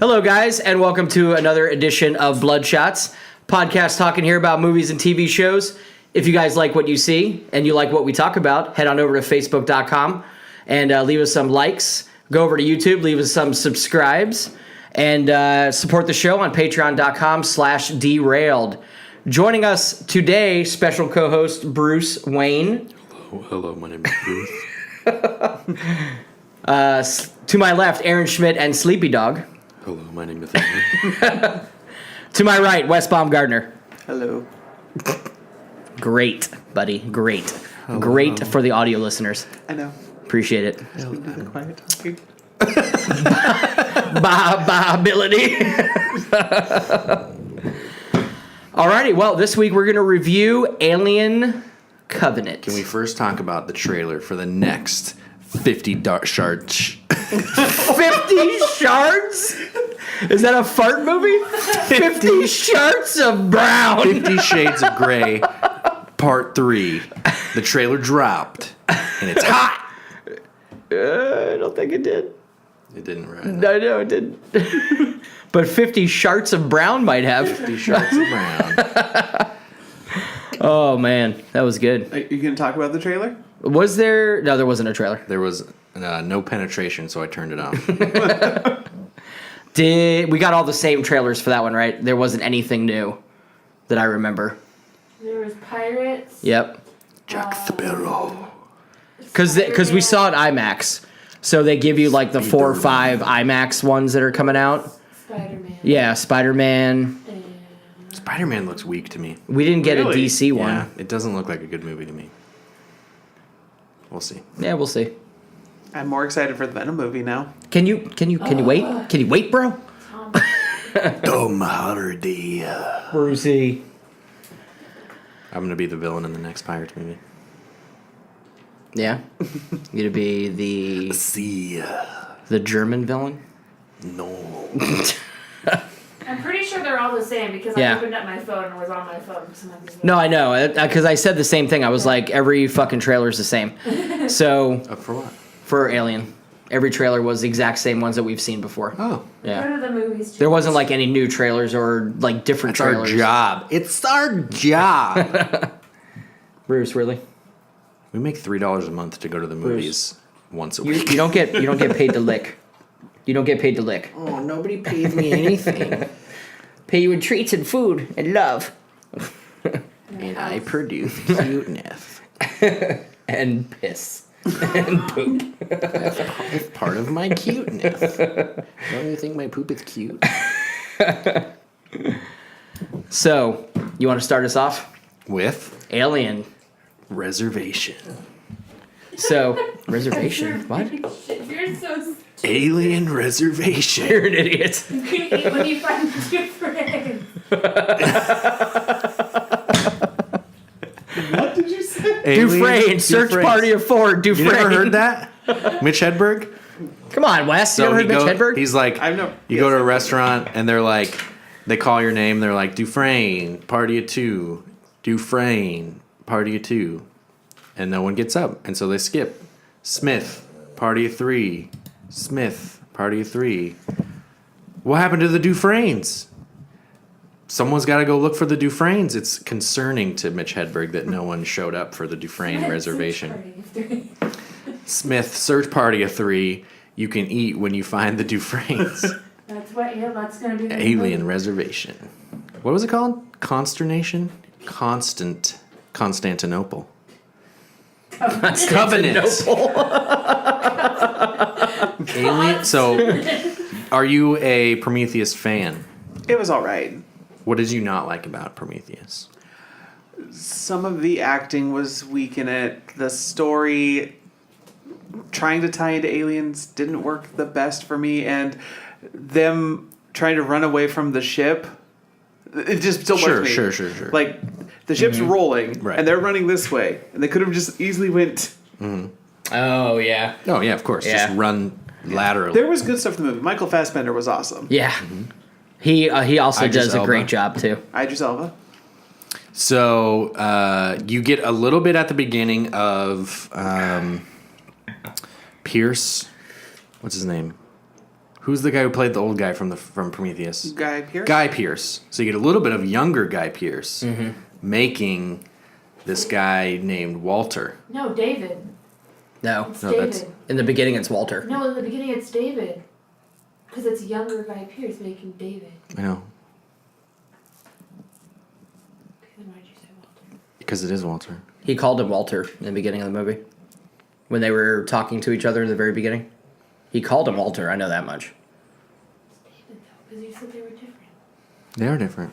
Hello, guys, and welcome to another edition of Bloodshots, podcast talking here about movies and TV shows. If you guys like what you see and you like what we talk about, head on over to Facebook.com and leave us some likes. Go over to YouTube, leave us some subscribes, and support the show on Patreon.com/derailed. Joining us today, special co-host Bruce Wayne. Hello, my name is Bruce. To my left, Aaron Schmidt and Sleepy Dog. Hello, my name is Aaron. To my right, Wes Baumgardner. Hello. Great, buddy. Great. Great for the audio listeners. I know. Appreciate it. Not quiet talking. Ability. Alrighty, well, this week we're going to review Alien Covenant. Can we first talk about the trailer for the next 50 shards? 50 shards? Is that a fart movie? 50 shards of brown. 50 Shades of Grey, Part 3. The trailer dropped, and it's hot. I don't think it did. It didn't, right? No, it didn't. But 50 shards of brown might have. 50 shards of brown. Oh, man. That was good. Are you going to talk about the trailer? Was there... No, there wasn't a trailer. There was no penetration, so I turned it off. We got all the same trailers for that one, right? There wasn't anything new that I remember. There was Pirates. Yep. Jack Sparrow. Because we saw it IMAX. So they give you like the 4 or 5 IMAX ones that are coming out. Spider-Man. Yeah, Spider-Man. And Spider-Man looks weak to me. We didn't get Really? a DC one. Yeah, it doesn't look like a good movie to me. We'll see. Yeah, we'll see. I'm more excited for the Venom movie now. Can you wait? Can you wait, bro? Tom Hardy. Brucey. I'm going to be the villain in the next Pirates movie. Yeah. You gonna be See. the German villain? No. I'm pretty sure they're all the same because Yeah. I opened up my phone and was on my phone. No, I know. Because I said the same thing. I was like, every fucking trailer is the same. So, For what? for Alien, every trailer was the exact same ones that we've seen before. Oh. Yeah. What are the movies? There wasn't like any new trailers or like different It's trailers. our job. It's our job. Bruce, really? We make $3 a month to go to the movies once a You week. don't get paid to lick. You don't get paid to lick. Oh, nobody pays me anything. Pay you in treats and food and love. And I produce cuteness. And piss. And poop. It's part of my cuteness. Don't you think my poop is cute? So, you want to start us off? With Alien. reservation. So, reservation? What? You're so stupid. Alien reservation. You're an idiot. You can eat when you find two friends. What did you say? Dufresne, search party of 4, Dufresne. You never heard that? Mitch Hedberg? Come on, Wes. You ever heard Mitch Hedberg? He's like, I know. you go to a restaurant and they're like, they call your name. They're like, Dufresne, party of 2. Dufresne, party of 2. And no one gets up. And so they skip. Smith, party of 3. Smith, party of 3. What happened to the Dufresnes? Someone's got to go look for the Dufresnes. It's concerning to Mitch Hedberg that no one showed up for the Dufresne reservation. Smith, search party of 3. You can eat when you find the Dufresnes. That's gonna be the Alien movie. reservation. What was it called? Consternation? Constantinople. Covenant. Alien. So, are you a Prometheus fan? It was all right. What did you not like about Prometheus? Some of the acting was weak in it. The story, trying to tie into aliens, didn't work the best for me. And them trying to run away from the ship, it just still worked me. Sure. Like, the ship's rolling, Right. and they're running this way. And they could have just easily went... Oh, yeah. Oh, yeah, of course. Yeah. Just run laterally. There was good stuff in the movie. Michael Fassbender was awesome. Yeah. He also Idris does a Elba. great job, too. Idris Elba. So you get a little bit at the beginning of Pierce. What's his name? Who's the guy who played the old guy from Prometheus? Guy Pearce. Guy Pearce. So you get a little bit of younger Guy Pearce making this guy named Walter. No, David. No. It's No, David. that's- In the beginning, it's Walter. No, in the beginning it's David. Because it's younger Guy Pearce making David. I know. Okay, then why'd you say Walter? Because it is Walter. He called him Walter in the beginning of the movie. When they were talking to each other in the very beginning. He called him Walter, I know that much. David, though, because you said they were different. They are different.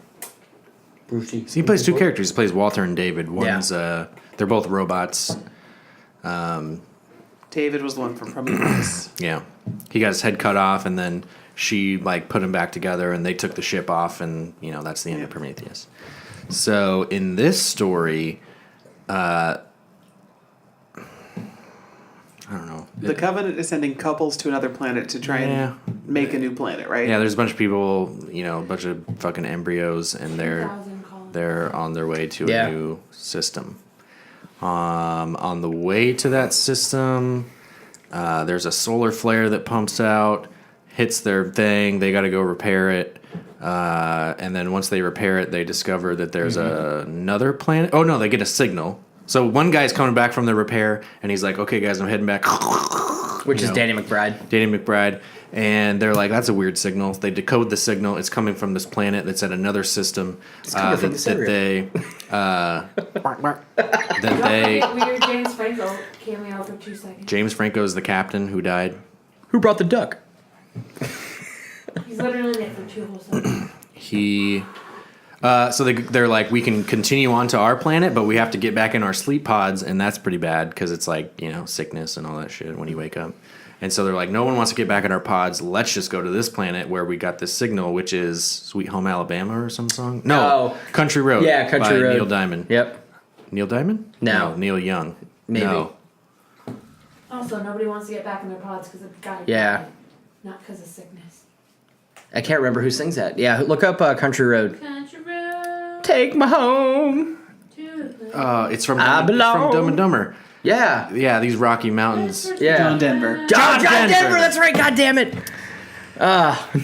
Brucey. So he plays two characters. He plays Walter and David. One's they're both robots. David was the one from Prometheus. Yeah. He got his head cut off, and then she like put him back together, and they took the ship off, and that's the end of Prometheus. So in this story, I don't know. The Covenant is sending couples to another planet to try and make a new planet, right? Yeah, there's a bunch of people, a bunch of fucking embryos, and 2,000 colonies. they're on their way to a new system. On the way to that system, there's a solar flare that pumps out, hits their thing. They got to go repair it, and then once they repair it, they discover that there's another planet. Oh no, they get a signal. So one guy's coming back from the repair, and he's like, "Okay, guys, I'm heading back." Which is Danny McBride. Danny McBride. And they're like, that's a weird signal. They decode the signal. It's coming from this planet that's at another system. It's coming from this area. That they Weird James Franco cameo for 2 seconds. James Franco is the captain who died. Who brought the duck? He's literally in it for 2 whole seconds. So they're like, we can continue on to our planet, but we have to get back in our sleep pods, and that's pretty bad because it's like, sickness and all that shit when you wake up. And so they're like, no one wants to get back in our pods. Let's just go to this planet where we got this signal, which is Sweet Home Alabama or some song? No, Country Road. Yeah, Country by Road. Neil Diamond. Yep. Neil Diamond? No. Neil Young. Maybe. No. Also, nobody wants to get back in their pods because of the guy. Yeah. died, not because of sickness. I can't remember who sings that. Yeah, look up Country Road. Country road Take me home. to the... It's from I belong. Dumb and Dumber. Yeah. Yeah, these Rocky Mountains. Yeah. John Denver. John Denver. Denver, that's right, god damn it.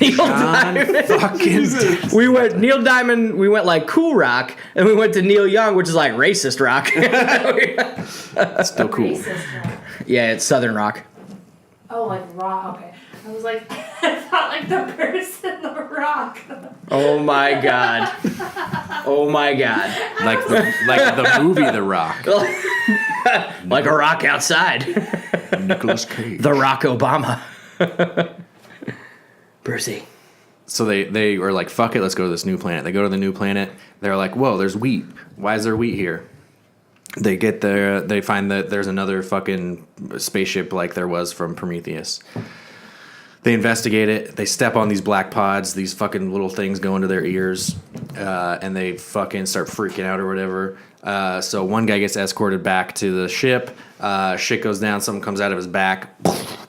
Neil Diamond. Fucking We went Neil Diamond, we went like cool rock, and we went to Neil Young, which is like racist rock. still cool. Racist rock. Yeah, it's southern rock. Oh, like rock. Okay. I was like, I thought like the person, the rock. Oh my god. Oh my god. Like the movie The Rock. Like a rock outside. Nicolas Cage. The Rock Obama. Brucey. So they were like, fuck it, let's go to this new planet. They go to the new planet. They're like, whoa, there's wheat. Why is there wheat here? They get there. They find that there's another fucking spaceship like there was from Prometheus. They investigate it. They step on these black pods. These fucking little things go into their ears. And they fucking start freaking out or whatever. So one guy gets escorted back to the ship. Shit goes down. Something comes out of his back.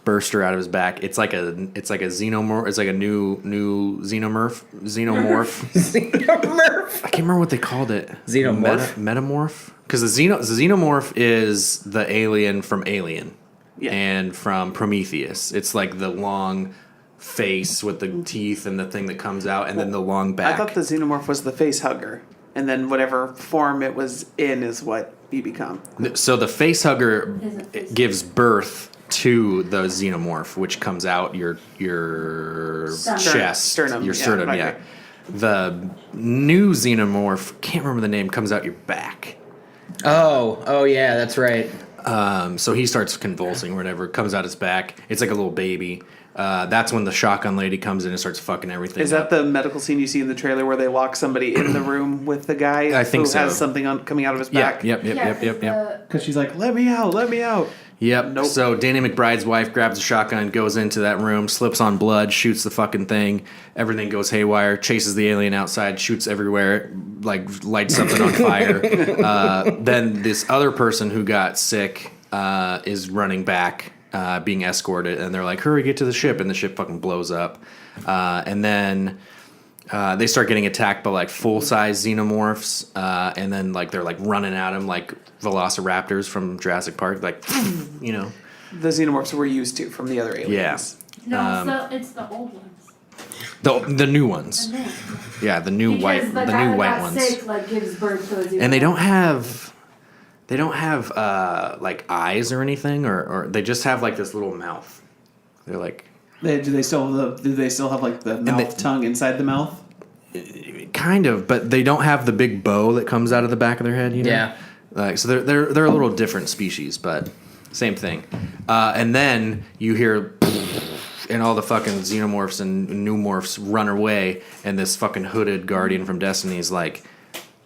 Burster out of his back. It's like a xenomorph. It's like a new xenomorph. Xenomorph. I can't remember what they called it. Xenomorph? Metamorph? Because the xenomorph is the alien from Alien. Yeah. And from Prometheus. It's like the long face with the teeth and the thing that comes out, and then the long back. I thought the xenomorph was the face hugger, and then whatever form it was in is what you become. So the face hugger Is it face- gives birth to the xenomorph, which comes out your chest, Sternum, your yeah, sternum. right, Yeah. right. The new xenomorph, can't remember the name, comes out your back. Oh yeah, that's right. So he starts convulsing or whatever, comes out his back. It's like a little baby. That's when the shotgun lady comes in and starts fucking everything Is that up. the medical scene you see in the trailer where they lock somebody in the room with the guy I think who so. has something coming out of his Yeah, back? yep. Because she's like, let me out, let me out. Yep. Nope. So Danny McBride's wife grabs a shotgun, goes into that room, slips on blood, shoots the fucking thing. Everything goes haywire. Chases the alien outside, shoots everywhere, like lights something on fire. Then this other person who got sick is running back, being escorted, and they're like, "Hurry, get to the ship!" And the ship fucking blows up. And then they start getting attacked by like full size xenomorphs, and then like they're like running at them like velociraptors from Jurassic Park, like The xenomorphs we're used to from the other aliens. yeah. No, it's the old ones. The new ones. The new. Yeah, the new white ones. Sick, like, gives birth to those. And they don't have like eyes or anything, or they just have like this little mouth. They're like Do they still have like the mouth tongue inside the mouth? kind of, but they don't have the big bow that comes out of the back of their head. You know? Yeah. Like so they're a little different species, but same thing. And then you hear. And all the fucking xenomorphs and new morphs run away, and this fucking hooded guardian from Destiny's like,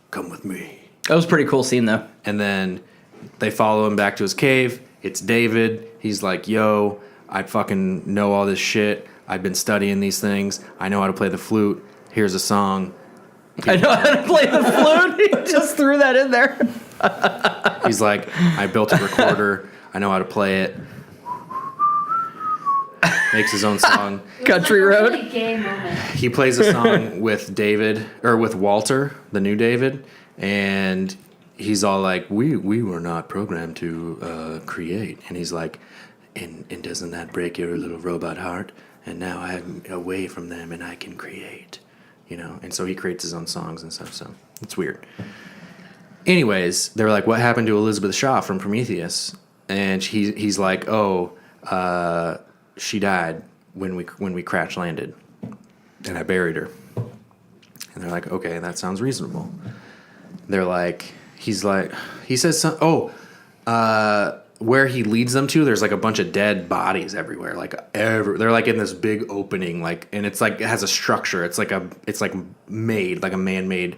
"Come with me." That was a pretty cool scene, though. And then they follow him back to his cave. It's David. He's like, "Yo, I fucking know all this shit. I've been studying these things. I know how to play the flute. Here's a song." I know how to play the flute. He just threw that in there. He's like, "I built a recorder. I know how to play it." Makes his own song. Country like a Road. really gay moment. He plays a song with David, or with Walter, the new David, and he's all like, we were not programmed to create. And he's like, and doesn't that break your little robot heart? And now I'm away from them and I can create, you know? And so he creates his own songs and stuff, so it's weird. Anyways, they were like, what happened to Elizabeth Shaw from Prometheus? And he's like, she died when we crash landed, and I buried her. And they're like, okay, that sounds reasonable. They're like, he says, where he leads them to, there's like a bunch of dead bodies everywhere. They're like in this big opening, like, and it's like, it has a structure. It's like made, like a man-made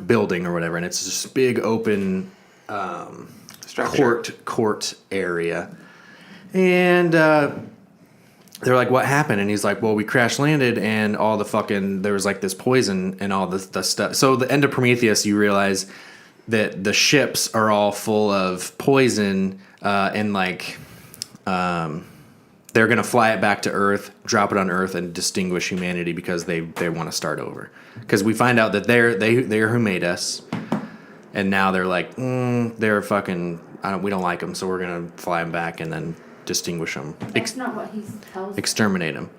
building or whatever. And it's this big open, court area. And, they're like, what happened? And he's like, well, we crash landed and all the fucking, there was like this poison and all the stuff. So the end of Prometheus, you realize that the ships are all full of poison, and like, they're going to fly it back to Earth, drop it on Earth, and distinguish humanity because they want to start over. Because we find out that they're who made us. And now they're like, they're fucking, we don't like them, so we're going to fly them back and then distinguish them. That's not what he tells. Exterminate them.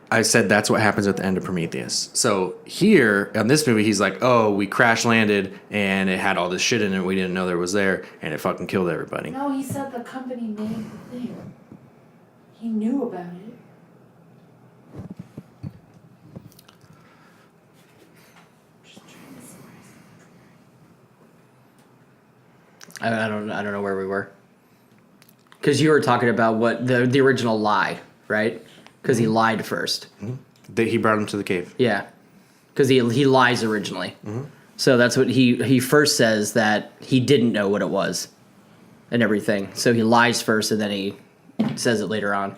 I said that's what happens at the end of Prometheus. So here, on this movie, he's like, oh, we crash landed, and it had all this shit in it we didn't know there was there, and it fucking killed everybody. No, he said the company made the thing. He knew about it. I don't know where we were. Because you were talking about what the original lie, right? Because he lied first. Mm-hmm. He brought him to the cave. Yeah. Because he lies originally. Mm-hmm. So that's what he first says, that he didn't know what it was and everything. So he lies first and then he says it later on.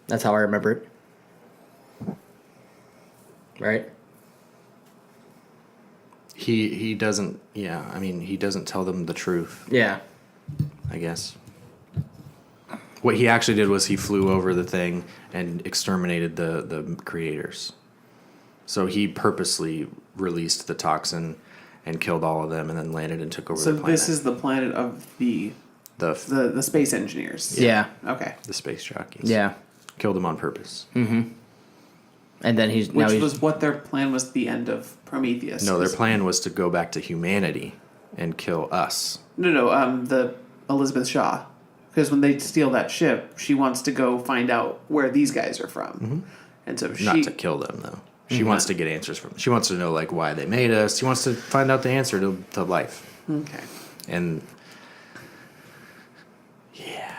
That's how I remember it. Right? He doesn't, yeah, I mean, he doesn't tell them the truth. Yeah. I guess. What he actually did was he flew over the thing and exterminated the creators. So he purposely released the toxin and killed all of them and then landed and took over the planet. So this is the planet of the space engineers. Yeah. Okay. The space jockeys. Yeah. Killed them on purpose. Mm-hmm. And then he's... Which was what their plan was at the end of Prometheus. No, their plan was to go back to humanity and kill us. No, the Elizabeth Shaw. Because when they steal that ship, she wants to go find out where these guys are from. Mm-hmm. And so Not to kill them, though. She wants to get answers from them. She wants to know, like, why they made us. She wants to find out the answer to life. Okay. And... yeah.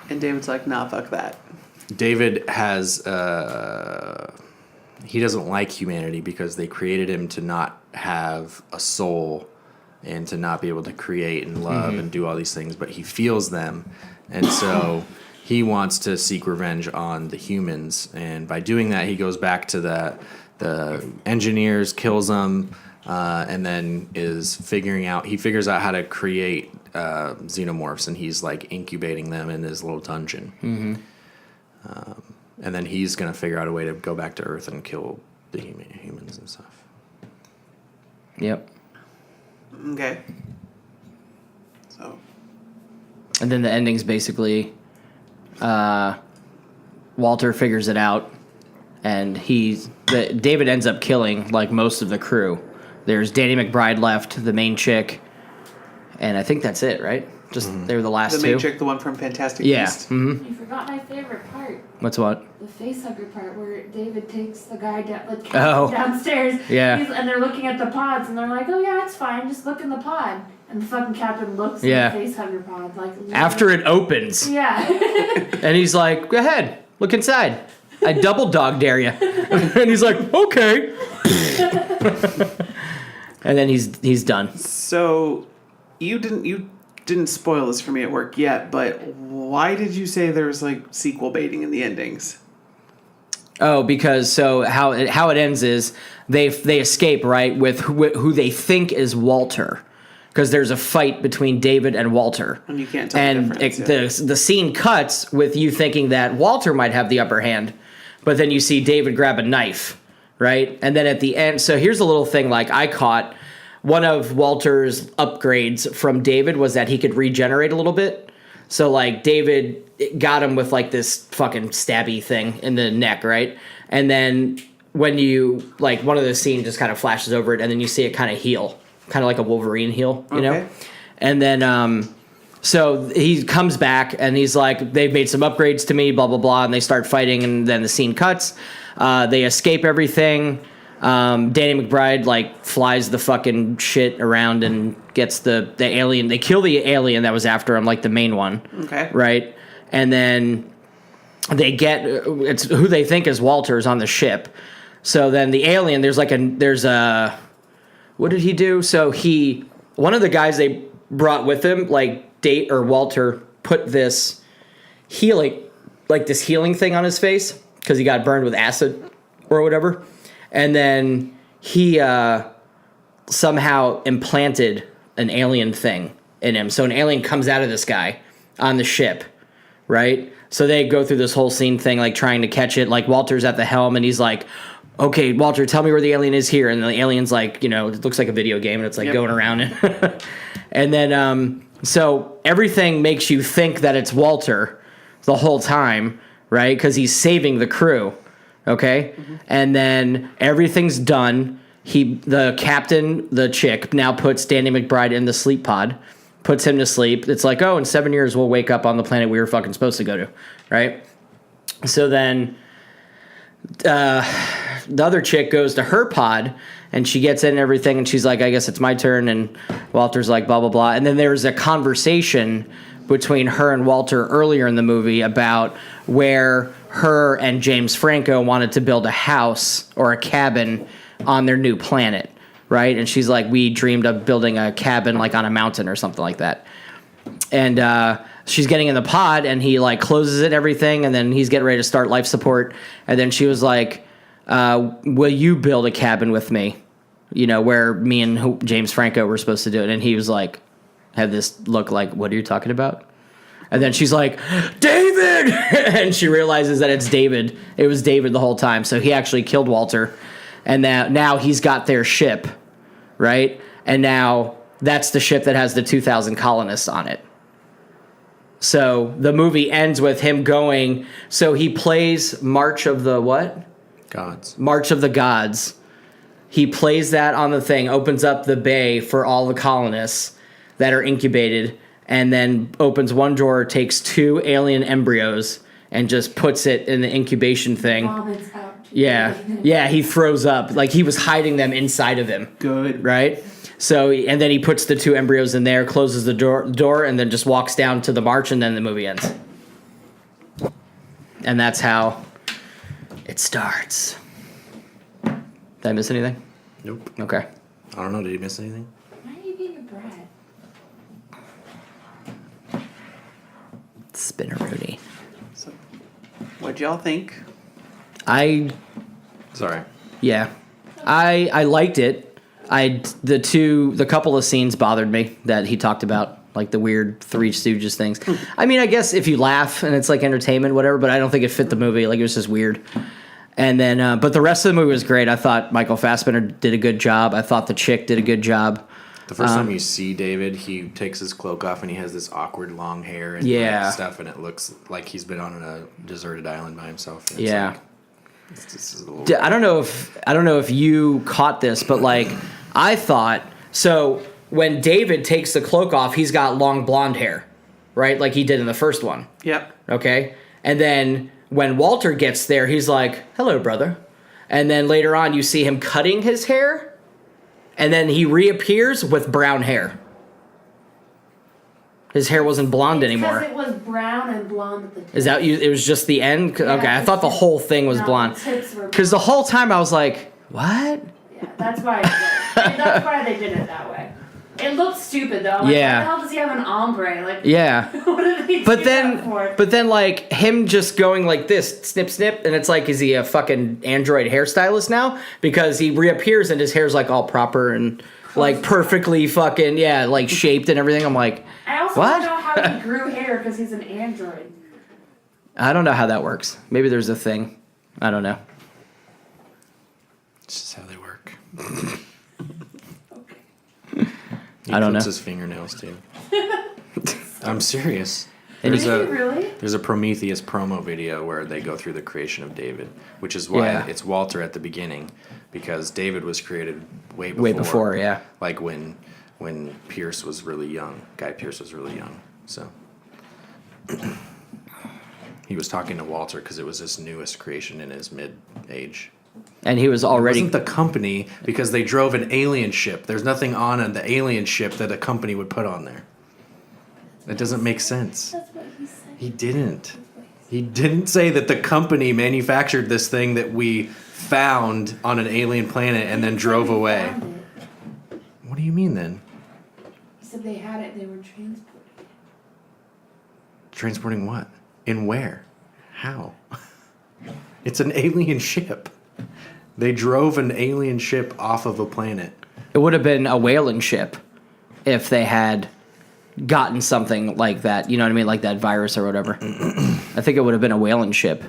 And David's like, nah, fuck that. David has... he doesn't like humanity because they created him to not have a soul and to not be able to create and love and do all these things, but he feels them. And so he wants to seek revenge on the humans. And by doing that, he goes back to the engineers, kills them, and then he figures out how to create xenomorphs, and he's like incubating them in his little dungeon. Mm-hmm. And then he's going to figure out a way to go back to Earth and kill the humans and stuff. Yep. Okay. So. And then the ending's basically Walter figures it out, and David ends up killing like most of the crew. There's Danny McBride left, the main chick, and I think that's it, right? Just they were the last two. The main chick, the one from Fantastic Yeah. Beasts. Mm-hmm. You forgot my favorite part. What's what? The facehugger part where David takes the guy Oh. downstairs. Yeah. And they're looking at the pods and they're like, oh yeah, it's fine. Just look in the pod. And the fucking captain looks Yeah. at the facehugger pod. Like, After it opens. Yeah. And he's like, go ahead, look inside. I double dog dare you. And he's like, okay. And then he's done. So you didn't spoil this for me at work yet, but why did you say there was like sequel baiting in the endings? Oh, because so how it ends is they escape, right, with who they think is Walter. Because there's a fight between David and Walter. And you can't tell the difference. The scene cuts with you thinking that Walter might have the upper hand, but then you see David grab a knife, right? And then at the end, so here's a little thing like I caught. One of Walter's upgrades from David was that he could regenerate a little bit. So like David got him with like this fucking stabby thing in the neck, right? And then when you like one of the scenes just kind of flashes over it and then you see it kind of heal. Kind of like a Wolverine heal, you know? And then, so he comes back and he's like, they've made some upgrades to me, blah, blah, blah. And they start fighting and then the scene cuts. They escape everything. Danny McBride, like, flies the fucking shit around and gets the alien. They kill the alien that was after him, like the main one. Okay. Right? And then they it's who they think is Walter's on the ship. So then the alien, there's a... What did he do? So one of the guys they brought with him, like Walter, put this healing thing on his face because he got burned with acid or whatever. And then he somehow implanted an alien thing in him. So an alien comes out of this guy on the ship, right? So they go through this whole scene thing, like trying to catch it. Like Walter's at the helm and he's like, okay, Walter, tell me where the alien is here. And the alien's like, it looks like a video game and it's like going around it. And then, so everything makes you think that it's Walter the whole time, right? Because he's saving the crew, okay? Mm-hmm. And then everything's done. The captain, the chick, now puts Danny McBride in the sleep pod, puts him to sleep. It's like, oh, in 7 years we'll wake up on the planet we were fucking supposed to go to, right? So then... the other chick goes to her pod and she gets in and everything and she's like, I guess it's my turn. And Walter's like, blah, blah, blah. And then there's a conversation between her and Walter earlier in the movie about where her and James Franco wanted to build a house or a cabin on their new planet, right? And she's like, we dreamed of building a cabin like on a mountain or something like that. And she's getting in the pod and he like closes it, everything, and then he's getting ready to start life support. And then she was like, will you build a cabin with me? Where me and James Franco were supposed to do it. And he was like, had this look like, what are you talking about? And then she's like, David! And she realizes that it's David. It was David the whole time. So he actually killed Walter. And now he's got their ship, right? And now that's the ship that has the 2,000 colonists on it. So the movie ends with him going, so he plays March of the what? Gods. March of the Gods. He plays that on the thing, opens up the bay for all the colonists that are incubated, and then opens one drawer, takes 2 alien embryos, and just puts it in the incubation thing. Vomits out. Yeah, he throws up. Like he was hiding them inside of him. Good. Right? So, and then he puts the 2 embryos in there, closes the door, and then just walks down to the march, and then the movie ends. And that's how it starts. Did I miss anything? Nope. Okay. I don't know. Did you miss anything? Why are you being a brat? Spinneroonie. So, what'd y'all think? Sorry. Yeah. I liked it. The couple of scenes bothered me that he talked about, like the weird Three Stooges things. I mean, I guess if you laugh and it's like entertainment, whatever, but I don't think it fit the movie. Like it was just weird. And then, but the rest of the movie was great. I thought Michael Fassbender did a good job. I thought the chick did a good job. The first time you see David, he takes his cloak off and he has this awkward long hair and Yeah. like, stuff, and it looks like he's been on a deserted island by himself. And Yeah. like, it's just a little I don't know if you caught this, but like I thought so when David takes the cloak off, he's got long blonde hair, right? Like he did in the first one. Yep. Okay? And then when Walter gets there, he's like, "Hello, brother." And then later on you see him cutting his hair, and then he reappears with brown hair. His hair wasn't blonde anymore. Because it was brown and blonde at the tip. Is that you? It was just the end? Yeah, Okay, I thought the whole thing was no, blonde. the tips were Because the whole time I was like, what? Yeah, that's why. That's why they did it that way. It looked stupid though. Like, Yeah. Why the hell does he have an ombre? Like, Yeah. what did they do But that for? then, like him just going like this, snip, snip, and it's like, is he a fucking android hairstylist now? Because he reappears and his hair's like all proper and like perfectly fucking like shaped and everything. I'm like, I also what? don't know how he grew hair because he's an android. I don't know how that works. Maybe there's a thing. I don't know. It's just how they work. Okay. He I don't clips know. his fingernails too. I'm serious. And There's Did a he really? there's a Prometheus promo video where they go through the creation of David, which is why Yeah. it's Walter at the beginning, because David was created way before. Way before, yeah. Like when Pierce was really young. Guy Pierce was really young. So he was talking to Walter because it was his newest creation in his mid-age. And he was It already wasn't the company because they drove an alien ship. There's nothing on the alien ship that a company would put on there. That doesn't make sense. That's what he said. He didn't. He didn't say that the company manufactured this thing that we found on an alien planet and then drove away. Found it. What do you mean then? He said they had it. They were transporting it. Transporting what? In where? How? It's an alien ship. They drove an alien ship off of a planet. it would have been a whaling ship if they had gotten something like that. You know what I mean? Like that virus or whatever. I think it would have been a whaling ship.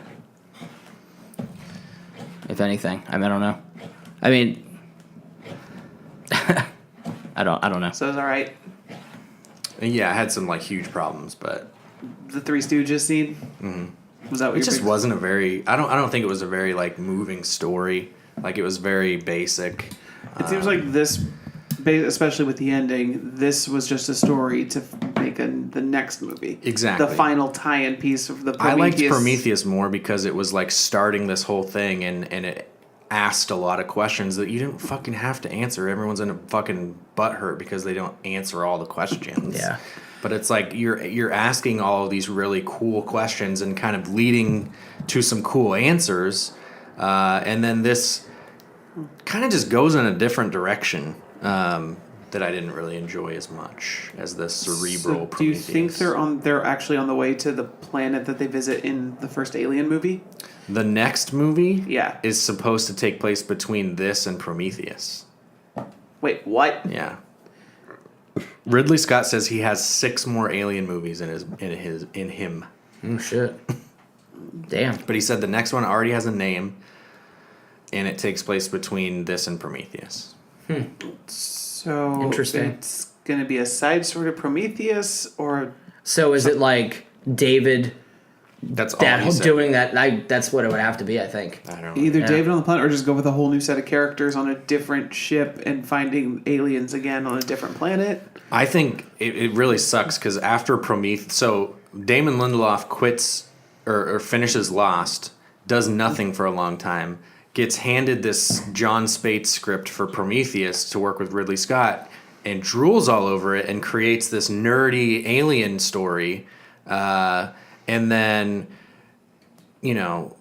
If anything. I don't know. I mean, I don't know. So it's all right. And yeah, it had some like huge problems, but The Three Stooges scene. Was that what it your just big- wasn't a very. I don't think it was a very like moving story. Like it was very basic. It seems like this, especially with the ending, this was just a story to make the next movie. Exactly. The final tie-in piece of the I Prometheus. liked Prometheus more because it was like starting this whole thing and it asked a lot of questions that you didn't fucking have to answer. Everyone's in a fucking butthurt because they don't answer all the questions. Yeah. But it's like you're asking all of these really cool questions and kind of leading to some cool answers, and then this kind of just goes in a different direction that I didn't really enjoy as much as the cerebral. So do you think Prometheus. they're actually on the way to the planet that they visit in the first Alien movie? The next movie Yeah. is supposed to take place between this and Prometheus. Wait, what? Yeah. Ridley Scott says he has 6 more Alien movies in him. Oh shit. Damn. But he said the next one already has a name, and it takes place between this and Prometheus. So Interesting. it's going to be a side story to Prometheus, or So is it like David That's all he said. doing that? That's what it would have to be, I think. I don't know. either Yeah. David on the planet, or just go with a whole new set of characters on a different ship and finding aliens again on a different planet? I think it really sucks because after Prometheus, so Damon Lindelof quits or finishes Lost, does nothing for a long time, gets handed this John Spates script for Prometheus to work with Ridley Scott, and drools all over it and creates this nerdy alien story, and then, you know,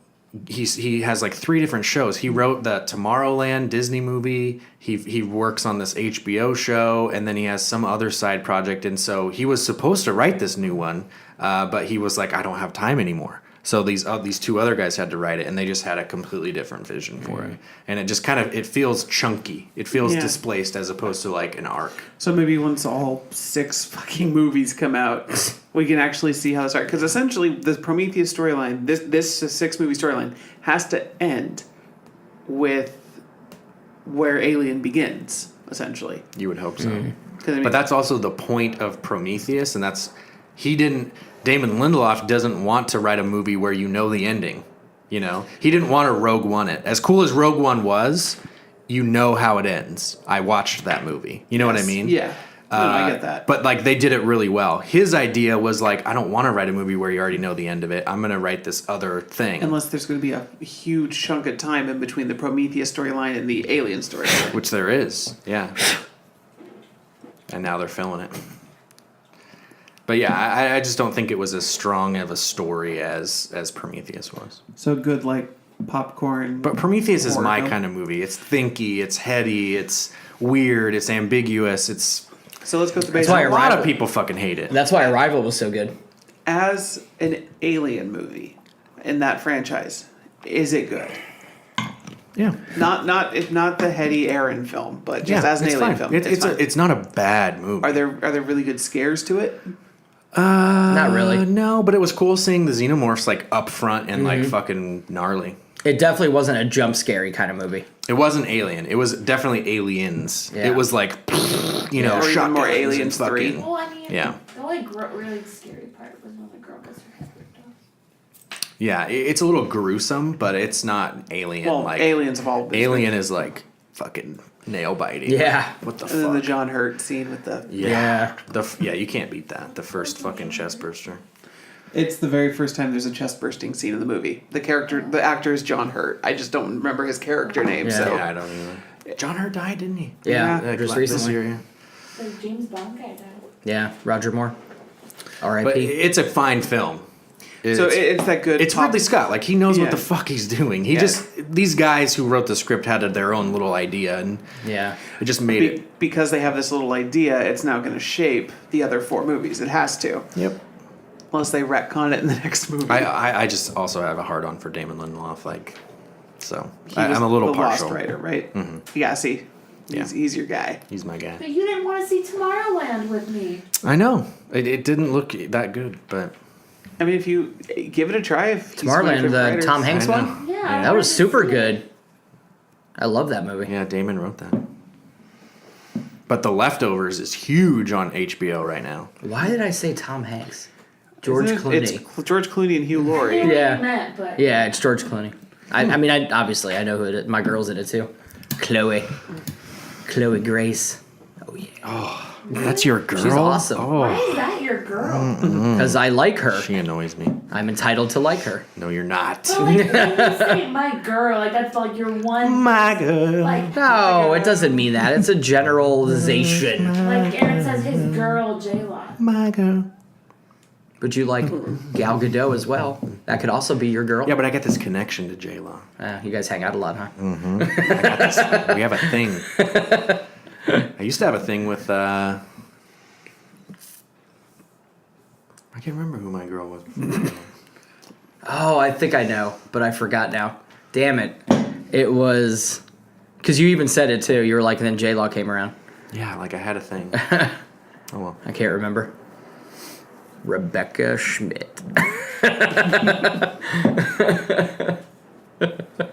he has like 3 different shows. He wrote the Tomorrowland Disney movie. He works on this HBO show, and then he has some other side project. And so he was supposed to write this new one, but he was like, I don't have time anymore. So these 2 other guys had to write it, and they just had a completely different vision for it. And it just kind of, it feels chunky. It feels Yeah. displaced as opposed to like an arc. So maybe once all 6 fucking movies come out, we can actually see how this arc. Because essentially, the Prometheus storyline, this 6-movie storyline, has to end with where Alien begins. essentially. You would hope so. 'Cause, I mean, But that's also the point of Prometheus, and Damon Lindelof doesn't want to write a movie where you know the ending. You know, he didn't want to Rogue One it. As cool as Rogue One was, you know how it ends. I watched that movie. You know what I mean? Yeah. No, I get that. But like they did it really well. His idea was like, I don't want to write a movie where you already know the end of it. I'm going to write this other thing. Unless there's going to be a huge chunk of time in between the Prometheus storyline and the Alien storyline. Which there is, yeah. And now they're filling it. But yeah, I just don't think it was as strong of a story as Prometheus was. So good, like popcorn. But Prometheus is my horror. kind of movie. It's thinky, it's heady, it's weird, it's ambiguous, it's... So let's go to the That's why basics. A lot Arrival- of people fucking hate it. That's why Arrival was so good. As an Alien movie in that franchise, is it good? Yeah. Not the heady Aaron film, but just as an it's Alien fine. film. It's fine. not a bad movie. Are there really good scares to it? Not really. No, but it was cool seeing the xenomorphs like up front and like fucking gnarly. It definitely wasn't a jump scary kind of movie. It wasn't Alien. It was definitely Aliens. Yeah. It was like, you know, Or even shotguns more and Aliens 3. fucking- Well, I mean, Yeah. the only really scary part was when the girl gets her head ripped off. Yeah, it's a little gruesome, but it's not Alien. Well, like Aliens have all been. Alien is like fucking nail biting. Yeah. What the And then the fuck? John Hurt scene with the. Yeah. Yeah, you can't beat that. The first fucking chest burster. It's the very first time there's a chest bursting scene in the movie. The actor is John Hurt. I just don't remember his character name. Yeah. So Yeah, I don't either. John Hurt died, didn't he? Yeah, Yeah, just this recently. year, yeah. The James Bond guy died. Yeah, Roger Moore. But R.I.P. it's a fine film. So it's that good. It's pop- Ridley Scott. Like, he knows Yeah. what the fuck he's doing. He Yeah. just... These guys who wrote the script had their own little idea, and Yeah. it just made it. Because they have this little idea, it's now going to shape the other 4 movies. It has to. Yep. Unless they retcon it in the next movie. I just also have a hard-on for Damon Lindelof, like... So, He was I'm a little the partial. Lost writer, right? Mm-hmm. Yeah, see. He's your guy. He's my guy. But you didn't want to see Tomorrowland with me. I know. It didn't look that good, but... I mean, if you give it a try, if he's one of Tomorrowland, your the writers- Tom Hanks I know. one? Yeah. I That wanted was to super see it. good. I love that movie. Yeah, Damon wrote that. But The Leftovers is huge on HBO right now. Why did I say Tom Hanks? George Isn't Clooney. It's George Clooney and Hugh Laurie. I knew what Yeah. you meant, but Yeah, it's George Clooney. I mean, obviously, I know who it is. My girl's in it too. Chloe Grace. Oh, yeah. That's your girl? She's awesome. why Oh, is that your girl? Because I like her. she annoys me. I'm entitled to like her. No, you're not. But like, when you say my girl, like that's like your one. My girl. Like No, it doesn't mean that. It's a generalization. Like Aaron says, his girl J-Law. My girl. But you like Gal Gadot as well. That could also be your girl. Yeah, but I got this connection to J-Law. You guys hang out a lot, huh? We have a thing. I used to have a thing with... I can't remember who my girl was before. Oh, I think I know, but I forgot now. Damn it. It was... Because you even said it too. You were like, and then J-Law came around. Yeah, like I had a thing. Oh, well. I can't remember. Rebecca Schmidt.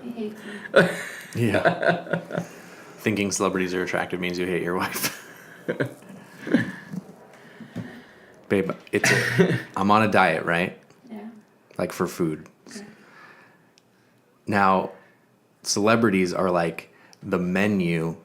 He hates me. Yeah. Thinking celebrities are attractive means you hate your wife. Babe, I'm on a diet, right? Yeah. Like for food. Now, celebrities are like the menu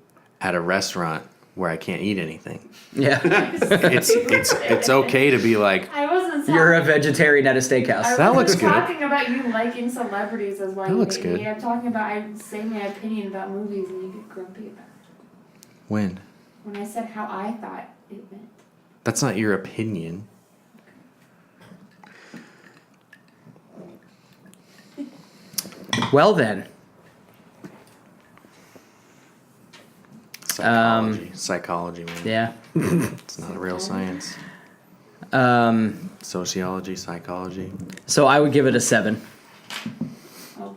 at a restaurant where I can't eat anything. Yeah. It's okay to be like, I wasn't. You're a vegetarian at a steakhouse. I That wasn't looks good. talking about you liking celebrities as why That you looks hate good. me. I'm talking about I say my opinion about movies and you get grumpy about it. when? When I said how I thought it went. That's not your opinion. Well then. Psychology, man. Yeah. It's not a real science. Um, Sociology, psychology. so I would give it a 7. Oh,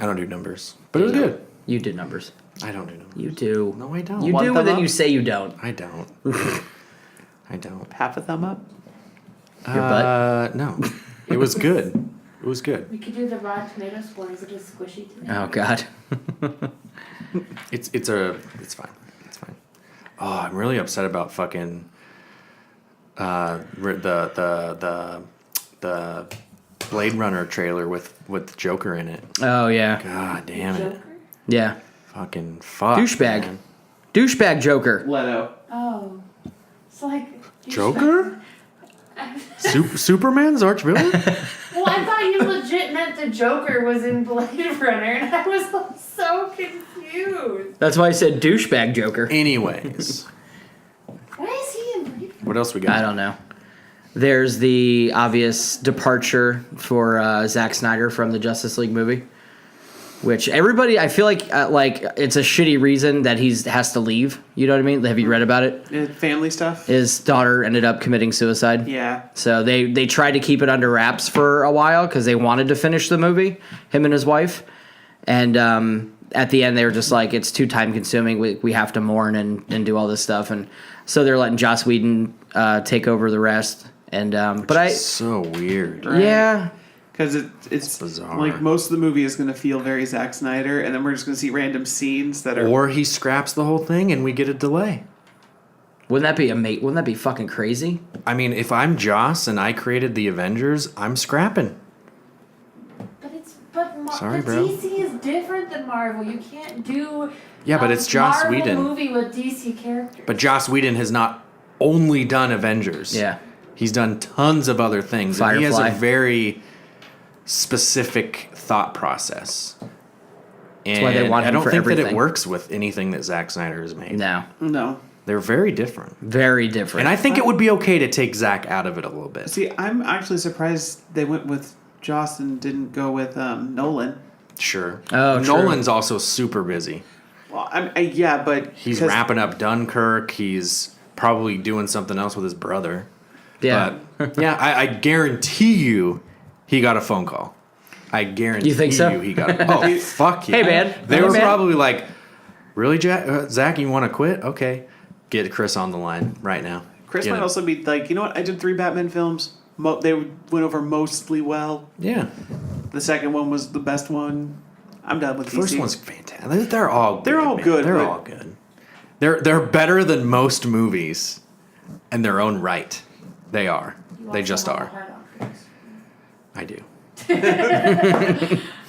I don't do numbers. But it was good. You do numbers. I don't do numbers. You do. No, I don't. You One do, thumb but then up? you say you don't. I don't. I don't. Half a thumb up. Your butt? No. It was good. It was good. we could do the raw tomato squares that are squishy today. Oh, God. It's fine. It's fine. Oh, I'm really upset about fucking the Blade Runner trailer with Joker in it. Oh yeah. God damn it. Joker? Yeah. Fucking fuck. Douchebag. Man. Douchebag Joker. Leto. Oh. It's like. Joker? Superman's arch villain? Well, I thought you legit meant the Joker was in Blade Runner, and I was like, so confused. That's why I said douchebag Joker. Anyways, Why is he in Blade Runner? what else we got? I don't know. There's the obvious departure for Zack Snyder from the Justice League movie, which everybody, I feel like it's a shitty reason that he has to leave. You know what I mean? Have you read about it? Family stuff. His daughter ended up committing suicide. Yeah. So they tried to keep it under wraps for a while because they wanted to finish the movie, him and his wife. And at the end, they were just like, it's too time consuming. We have to mourn and do all this stuff. And so they're letting Joss Whedon take over the rest. And So weird. Right. Yeah. Because it's bizarre. like most of the movie is going to feel very Zack Snyder, and then we're just going to see random scenes that are. Or he scraps the whole thing and we get a delay. Wouldn't that be fucking crazy? I mean, if I'm Joss and I created the Avengers, I'm scrapping. Sorry, bro. DC is different than Marvel. You can't do. Yeah, but it's Joss Marvel Whedon. movie with DC characters. But Joss Whedon has not only done Avengers. Yeah. He's done tons of other things. And he has Firefly. a very specific thought process. And why they want I him don't for think that everything. it works with anything that Zack Snyder has made. No. No. They're very different. Very different. And I think it would be okay to take Zack out of it a little bit. See, I'm actually surprised they went with Joss and didn't go with Nolan. Sure. Oh, true. Nolan's also super busy. Well, yeah, but He's 'cause- wrapping up Dunkirk. He's probably doing something else with his brother. Yeah. But, yeah, I guarantee you he got a phone call. I guarantee You think so? you he got a Oh, fuck yeah. Hey, man. They Hey, were man. probably like, really, Zach, you want to quit? Okay. Get Chris on the line right now. Chris Get might him. also be like, you know what? I did 3 Batman films. They went over mostly well. Yeah. The second one was the best one. I'm done with DC. First one's fantastic. They're all good. They're all man. good, They're but- all good. They're better than most movies in their own right. They are. You They also just have a are. hard on Chris. I do.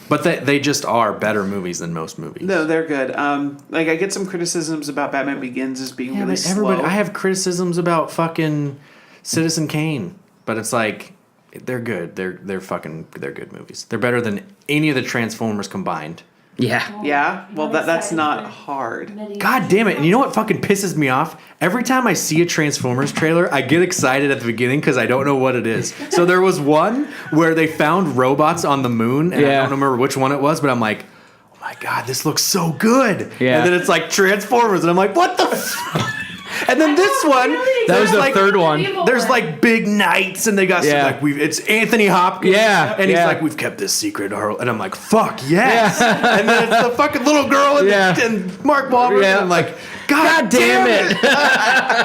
But they just are better movies than most movies. No, they're good. Like I get some criticisms about Batman Begins as being really but everybody. slow. I have criticisms about fucking Citizen Kane, but it's like they're good. They're good movies. They're better than any of the Transformers combined. Yeah. Yeah, well I'm that's excited not for hard. Medieval. God damn it! And you know what fucking pisses me off? Every time I see a Transformers trailer, I get excited at the beginning because I don't know what it is. So there was one where they found robots on the moon, and I Yeah. don't remember which one it was, but I'm like, oh my god, this looks so good. Yeah. And then it's like Transformers, and I'm like, what the? And then this one, That was the like, third one. there's like big knights, and they got Yeah. like it's Anthony Hopkins. Yeah, and he's yeah. like, we've kept this secret, and I'm like, fuck yes. And then it's the fucking little girl and, Yeah. and Mark Wahlberg, Yeah. and I'm like, God damn it!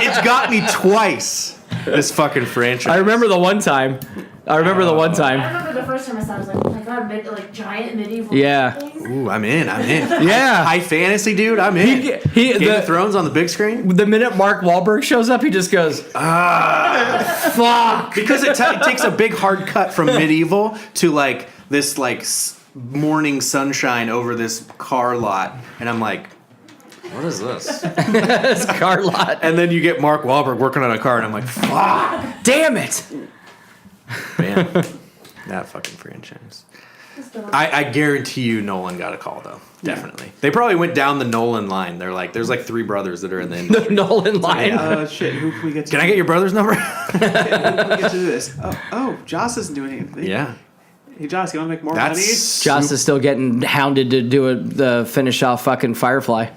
It's got me twice. This fucking franchise. I remember the one time. I remember the first time I saw it, I was like, oh my god, like giant medieval Yeah. things. Ooh, I'm in. Yeah. High fantasy, dude. I'm in. He- Game of Thrones on the big screen. The minute Mark Wahlberg shows up, he just goes, fuck. Because it takes a big hard cut from medieval to like this like morning sunshine over this car lot, and I'm like, what is this? This car lot. And then you get Mark Wahlberg working on a car, and I'm like, fuck, Damn it. man, that fucking franchise. Just don't- I guarantee you, Nolan got a call though. Definitely, they probably went down the Nolan line. They're like, there's like 3 brothers that are in the industry. The Nolan line. Shit, who can we get to? Can I get your brother's number? Who can we get to do this? Oh, Joss isn't doing anything. Yeah, Hey, Joss, you want to make more that's Joss is still getting hounded to do the finish off fucking Firefly.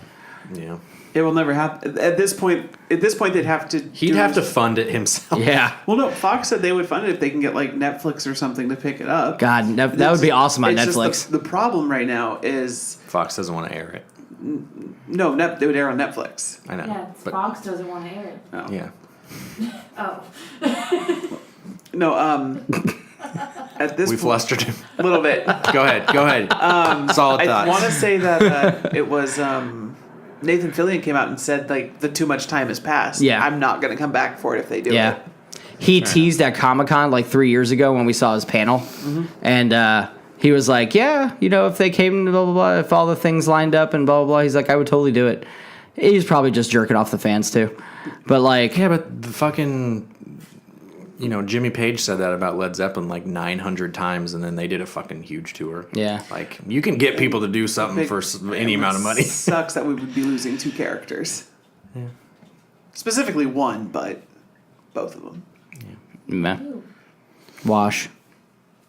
yeah. money? It will never happen. At this point, they'd have to. He'd have to fund it himself. Yeah. Well, no. Fox said they would fund it if they can get like Netflix or something to pick it up. God, that would be awesome on It's just Netflix. the problem right now is Fox doesn't want to air it. no. They would air on Netflix. I know. Yeah, but Fox doesn't want to air it. No. yeah. Oh. No. At this We point, flustered him. a little bit. Go ahead. Solid I thoughts. want to say that it was Nathan Fillion came out and said like the too much time has passed. Yeah. I'm not going to come back for it if they do Yeah. it. He teased at Comic-Con like 3 years ago when we saw his panel. Mm-hmm. And he was like, yeah, if they came, blah, blah, blah, if all the things lined up and blah, blah, blah. He's like, I would totally do it. He's probably just jerking off the fans, too. But, like... Yeah, but the fucking... Jimmy Page said that about Led Zeppelin like 900 times, and then they did a fucking huge tour. Yeah. Like, you can get people to do something for any amount of money. Sucks that we would be losing 2 characters. Yeah. Specifically one, but both of them. Meh. Who? Wash.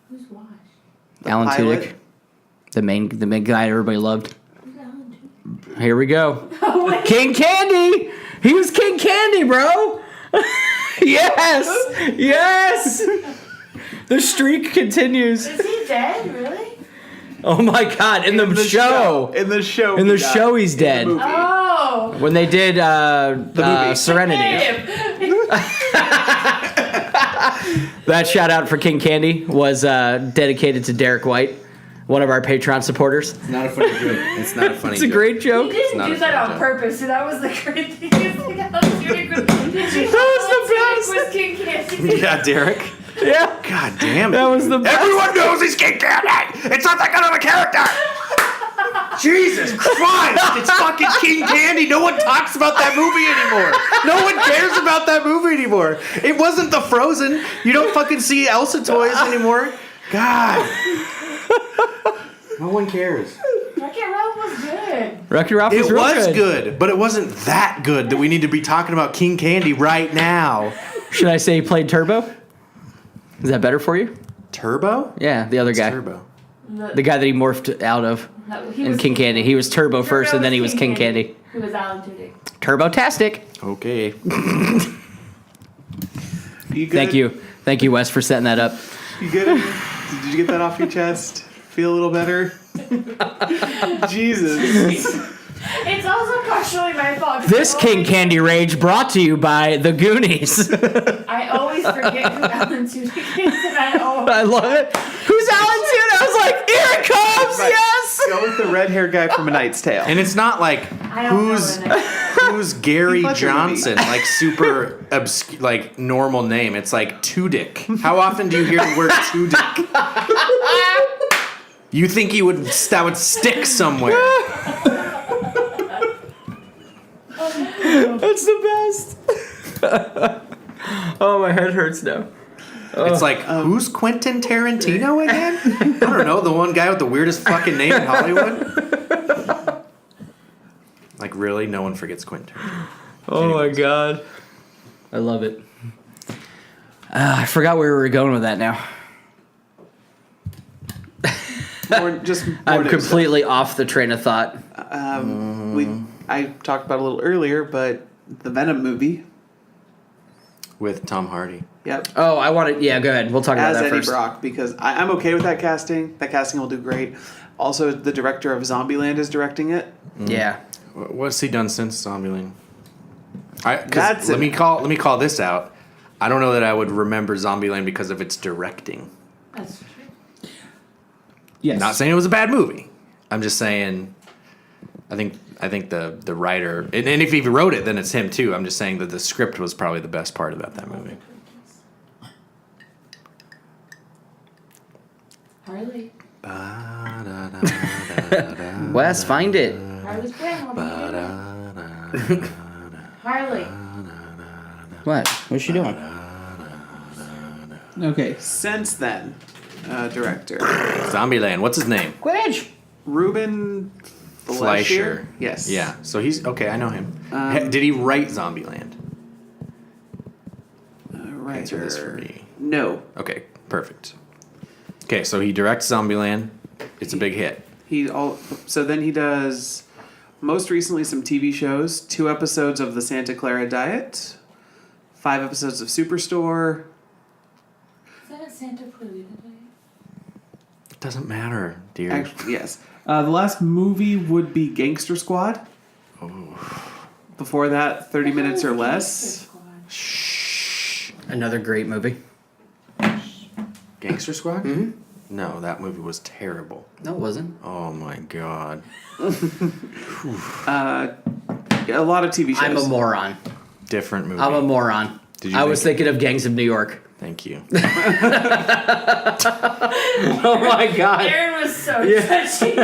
Who's Wash? Alan pilot. Tudyk. The main guy everybody loved. Who's Alan Tudyk? Here we go. Oh, wait. King Candy! He was King Candy, bro! Yes! Yes! The streak continues. Is he dead? Really? Oh my god, in the show. In the show. In the he died. show, he's dead. In the movie. Oh. When they did movie. Serenity. Him. That shout out for King Candy was dedicated to Derek White, one of our Patreon supporters. It's not a funny joke. It's not a funny It's a great joke. He didn't not do a that funny on joke. purpose, and that was the great thing. That was King Candy. Yeah, Derek. Yeah, God damn it. that was the best. Everyone knows he's King Candy. It's not that kind of a character. Jesus Christ! It's fucking King Candy. No one talks about that movie anymore. No one cares about that movie anymore. It wasn't the Frozen. You don't fucking see Elsa toys anymore. God. No one cares. Wreck-It Ralph was good. Wreck-It Ralph was It real was good. good, but it wasn't that good that we need to be talking about King Candy right now. Should I say he played Turbo? Is that better for you? Turbo? Yeah, the other guy. Turbo. The guy that he morphed out of No, he in was King Candy. He was Turbo first, and then he was King Candy. Who was Alan Tudyk? Turbo-tastic. Okay. You good? Thank you, Wes, for setting that up. You good? Did you get that off your chest? Feel a little better? Jesus. It's also partially my fault. 'cause This I King always- Candy Rage brought to you by The Goonies. I always forget who Alan Tudyk is, and I love it. Who's Alan Tudyk? I was like, here it comes, yes! Go with the red hair guy from A Knight's Tale. And it's not like I don't who's know. who's Gary Heath Ledger Johnson, like super like normal name. It's like Tudyk. How often do you hear the word Tudyk? You think that would stick somewhere? That's the best. Oh, my head hurts now. It's like, who's Quentin Tarantino again? I don't know, the one guy with the weirdest fucking name in Hollywood. Like, really? No one forgets Quentin Tarantino. Oh my god. I love it. I forgot where we were going with that now. I'm completely off the train of thought. I talked about it a little earlier, but the Venom movie. With Tom Hardy. Yep. Oh, I want to... Yeah, go ahead. We'll talk about As that Eddie first. Brock, because I'm okay with that casting. That casting will do great. Also, the director of Zombieland is directing it. Yeah. What's he done since Zombieland? Let me call this out. I don't know that I would remember Zombieland because of its directing. That's true. Yes. Not saying it was a bad movie. I'm just saying, I think the writer, and if he wrote it, then it's him too. I'm just saying that the script was probably the best part about that movie. Harley. Wes, find it. Harley's grandma. Harley. What? What's she doing? Okay. Since then, director Zombieland. What's his name? Quidditch. Ruben Fleischer. Yes. Yeah. So he's okay. I know him. Did he write Zombieland? Answer this for me. No. Okay. Perfect. Okay. So he directs Zombieland. It's a big hit. So then he does most recently some TV shows, 2 episodes of the Santa Clara Diet, 5 episodes of Superstore. Is that a Santa Clarita Day? It doesn't matter, dear. Actually, yes. The last movie would be Gangster Squad. Oh. Before that, 30 Minutes or Gangster Less. Squad. Shh. Another great movie. Gangster Squad? Mm-hmm. No, that movie was terrible. No, it wasn't. Oh my god. A lot of TV shows. I'm a moron. Different movie. I'm a moron. I was thinking of Gangs of New York. Thank you. Oh my god. Aaron was so touchy.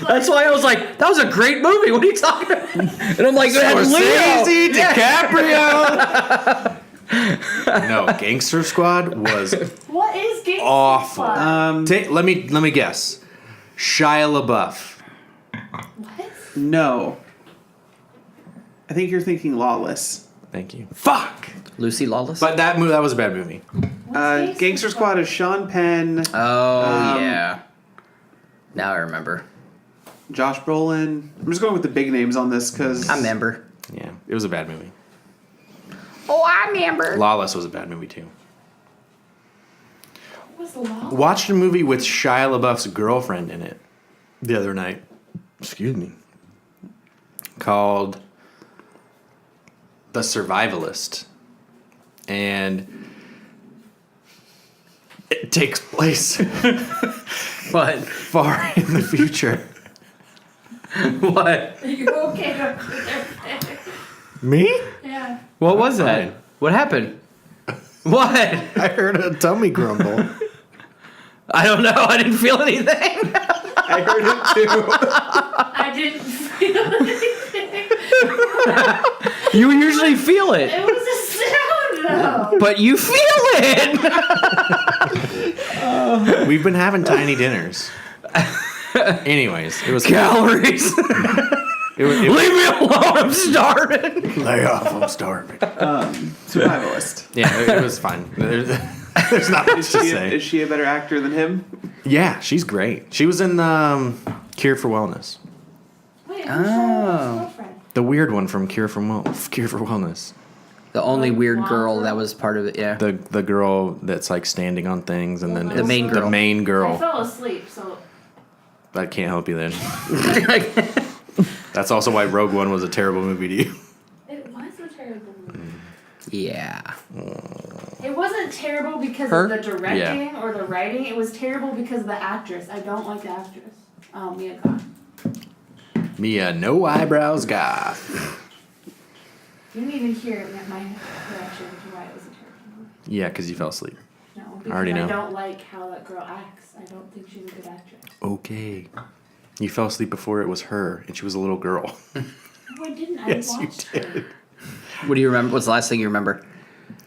That's why I was like, that was a great movie. What are you talking about? And I'm like, Scorsese, DiCaprio. No, Gangster Squad was What is Gangster awful. Squad? Let me guess. Shia LaBeouf. What? No. I think you're thinking Lawless. Thank you. Fuck. Lucy Lawless? But that was a bad movie. Gangster Squad is Sean Penn, Oh, yeah. Now I remember. Josh Brolin. I'm just going with the big names on this because I remember. Yeah, it was a bad movie. Oh, I remember. Lawless was a bad movie too. What was Lawless? Watched a movie with Shia LaBeouf's girlfriend in it the other night. Excuse me. Called The Survivalist. And it takes place What? far in the future. What? You're okay up there. Me? Yeah. What was that? Fine. What happened? What? I heard a tummy grumble. I don't know. I didn't feel anything. I heard it too. I didn't feel anything. You usually feel it, It was a sound, though. but you feel it. We've been having tiny dinners. Anyways, it was Calories. Leave me alone. I'm starving. lay off. I'm starving. Survivalist. Yeah, it was fine. There's not much to say. Is she a better actor than him? Yeah, she's great. She was in Cure for Wellness, Wait, who's Oh. girlfriend? the weird one from Cure for Wellness. The only Like weird Wanda? girl that was part of it. Yeah. The girl that's like standing on things, and then The it's main girl. The main I girl. fell asleep, so I can't help you then. That's also why Rogue One was a terrible movie to you. it was a terrible movie. Yeah. It wasn't terrible because Her? of the directing or the writing. It was terrible because of the actress. I don't like the actress. Mia Goth. Mia, no eyebrows guy. You didn't even hear my reaction to why it was a terrible movie. Yeah, because you fell asleep. No, because already know. I don't like how that girl acts. I don't think she's a good actress. Okay. You fell asleep before it was her, and she was a little girl. No, I didn't. I Yes, you watched did. her. What do you remember? What's the last thing you remember?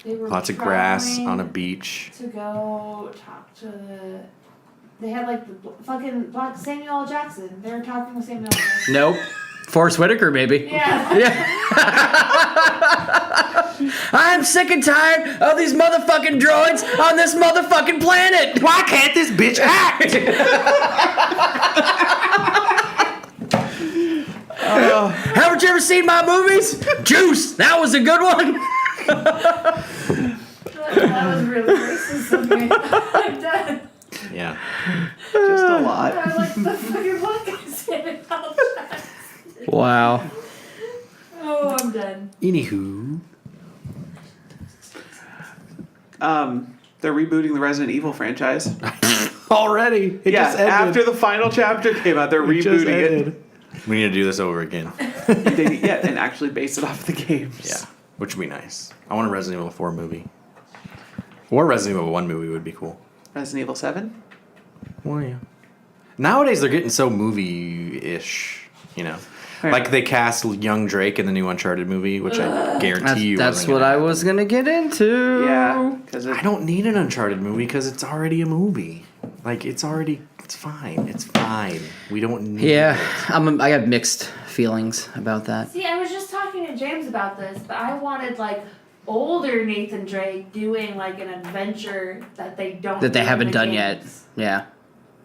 They were Lots of grass traveling on a beach. to go talk to. They had like the fucking Black Samuel L. Jackson. They were talking with Samuel L. Jackson. Nope. Forrest Whitaker, maybe. Yeah. Yeah. I'm sick and tired of these motherfucking droids on this motherfucking planet. Why can't this bitch act? Haven't you ever seen my movies? Juice. That was a good one. That was really racist of me. I'm done. Yeah. Just a lot. I like the fucking podcast Samuel L. Jackson. Wow. Oh, I'm done. Anywho. They're rebooting the Resident Evil franchise. Already. It Yeah, just ended. after the final chapter came out, they're It just rebooting it. ended. We need to do this over again. And actually base it off the games. Yeah. Which would be nice. I want a Resident Evil 4 movie. Or Resident Evil 1 movie would be cool. Resident Evil 7? Well, yeah. Nowadays they're getting so movie-ish, you know. Right. Like they cast young Drake in the new Uncharted movie, which I guarantee you. That's wasn't what gonna I was gonna get into. Yeah. Because I don't need an Uncharted movie because it's already a movie. Like it's fine. It's fine. We don't need Yeah, it. I have mixed feelings about that. See, I was just talking to James about this, but I wanted like older Nathan Drake doing like an adventure that they don't That they do in haven't the done yet. games. Yeah.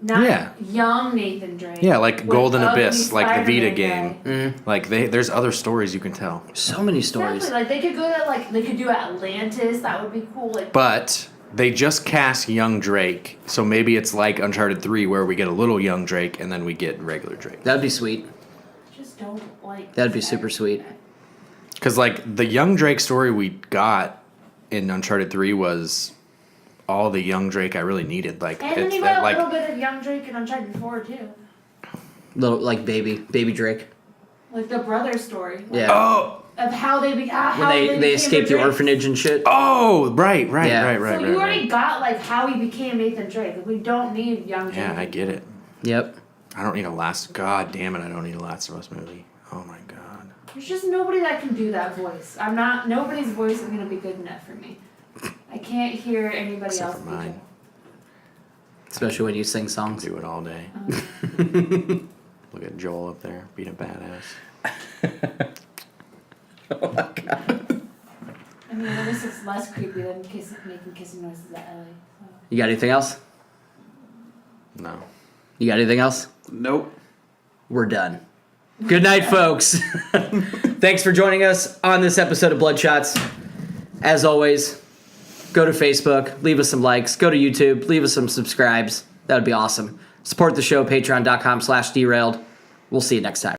Not Yeah. young Nathan Drake. Yeah, like with Golden ugly Abyss, like the Vita Spider-Man game. guy. Like there's other stories you can tell. So many stories. Exactly. Like they could go to they could do Atlantis. That would be cool. Like But they just cast young Drake, so maybe it's like Uncharted 3 where we get a little young Drake and then we get regular Drake. That'd be sweet. just don't like. That'd be super sweet. Because like the young Drake story we got in Uncharted 3 was all the young Drake I really needed. Like, And then it's you got a like little bit of young Drake in Uncharted 4 too. Little like baby Drake. Like the brother story. Like, Yeah. oh Of how they became. When they escaped the orphanage and shit. oh right Yeah. right. So you already got like how he became Nathan Drake. Like, we don't need young Drake. Yeah, I get it. Yep. I don't need God damn it, I don't need a Last of Us movie. Oh my god. There's just nobody that can do that voice. Nobody's voice is gonna be good enough for me. I can't hear anybody Except else. for mine. Especially when you sing songs. Do it all day. Look at Joel up there being a badass. Oh my god. I mean, at least it's less creepy than making kissing noises at Ellie. So. You got anything else? No. You got anything else? Nope. We're done. Good night, folks. Thanks for joining us on this episode of Bloodshots. As always, go to Facebook, leave us some likes. Go to YouTube, leave us some subscribes. That would be awesome. Support the show, patreon.com/derailed. We'll see you next time.